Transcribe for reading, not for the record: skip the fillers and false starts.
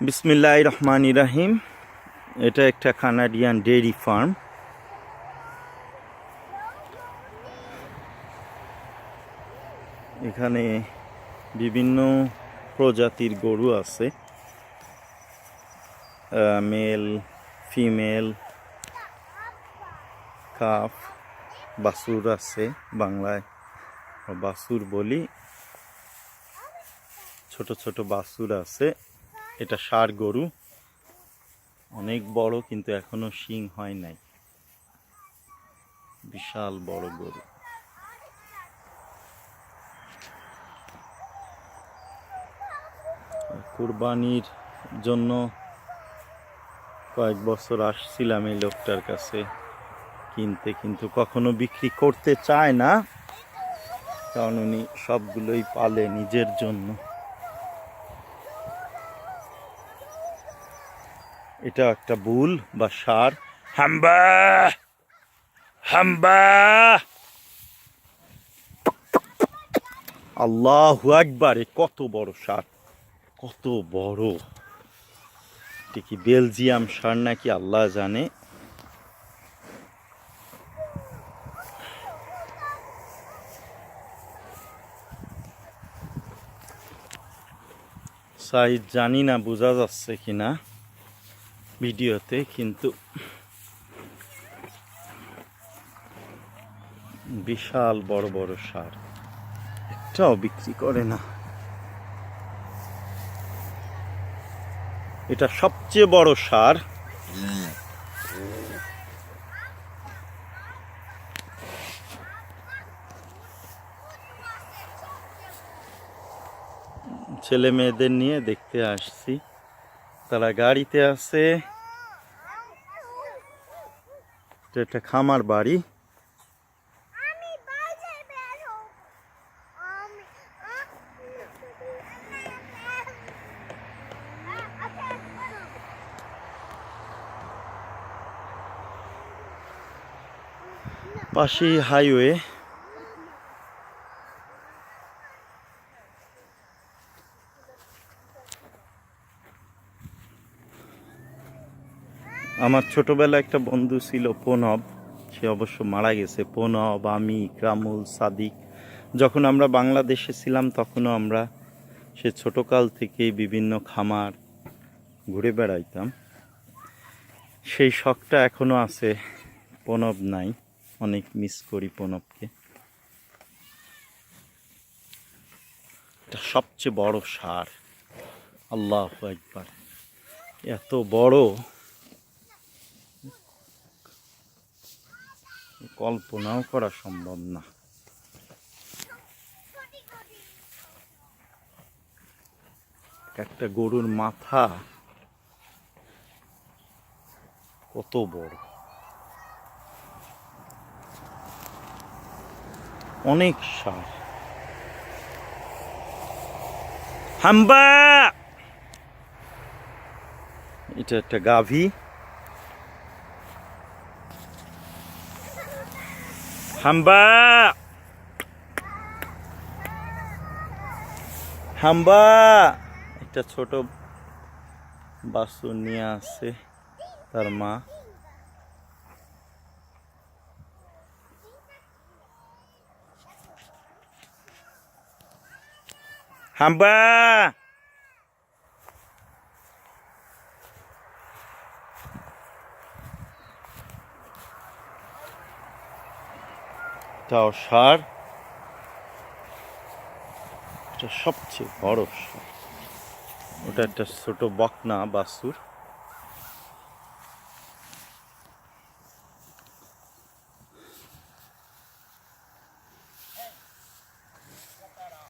বিসমিল্লাহির রহমানির রহিম। এটা একটা কানাডিয়ান ডেইরি ফার্ম। এখানে বিভিন্ন প্রজাতির গরু আছে, মেল, ফিমেল, কাফ, বাছুর আছে। বাংলায় বাছুর বলি। ছোট ছোট বাছুর আছে। এটা ষাঁড় গরু, অনেক বড়, কিন্তু এখনো শিং হয় নাই। বিশাল বড় গরু। কুরবানির জন্য কয়েক বছর আসছিলাম এই লোকটার কাছে কিনতে, কিন্তু কখনো বিক্রি করতে চায় না, কারণ উনি সবগুলোই পালে নিজের জন্য। এটা একটা বুল বা ষাঁড়। হাম্বা হাম্বা, আল্লাহু আকবার! কত বড় ষাঁড়, কত বড়! এটা কি বেলজিয়াম ষাঁড় নাকি আল্লাহ জানে। সাইজ জানি না বোঝা যাচ্ছে কিনা ভিডিওতে, কিন্তু বিশাল বড় বড় ষাঁড়, একটাও বিক্রি করে না। এটা সবচেয়ে বড় ষাঁড়। ছেলে মেয়েদের নিয়ে দেখতে আসছি, তারা গাড়িতে আছে। এটা একটা খামার বাড়ি। পাশেই হাইওয়ে। আমার ছোটবেলায় একটা বন্ধু ছিল প্রণব, সে অবশ্য মারা গেছে। প্রণব, আমি, ইকরামুল, সাদিক, যখন আমরা বাংলাদেশে ছিলাম তখনও আমরা সে ছোটকাল থেকেই বিভিন্ন খামার ঘুরে বেড়াইতাম। সেই শখটা এখনো আছে। প্রণব নাই, অনেক মিস করি প্রণবকে। এটা সবচেয়ে বড় ষাঁড়। আল্লাহু আকবার! এত বড়, কল্পনাও করা সম্ভব না। একটা গরুর মাথা কত বড়, অনেক ষাঁড়। হাম্বা! এটা একটা গাভী। হাম্বা হাম্বা! একটা ছোট বাছুর নিয়ে আসছে তার মা। হাম্বা! এটাও ষাঁড়। এটা সবচেয়ে বড় ষাঁড়। ওটা একটা ছোট বকনা বাছুর।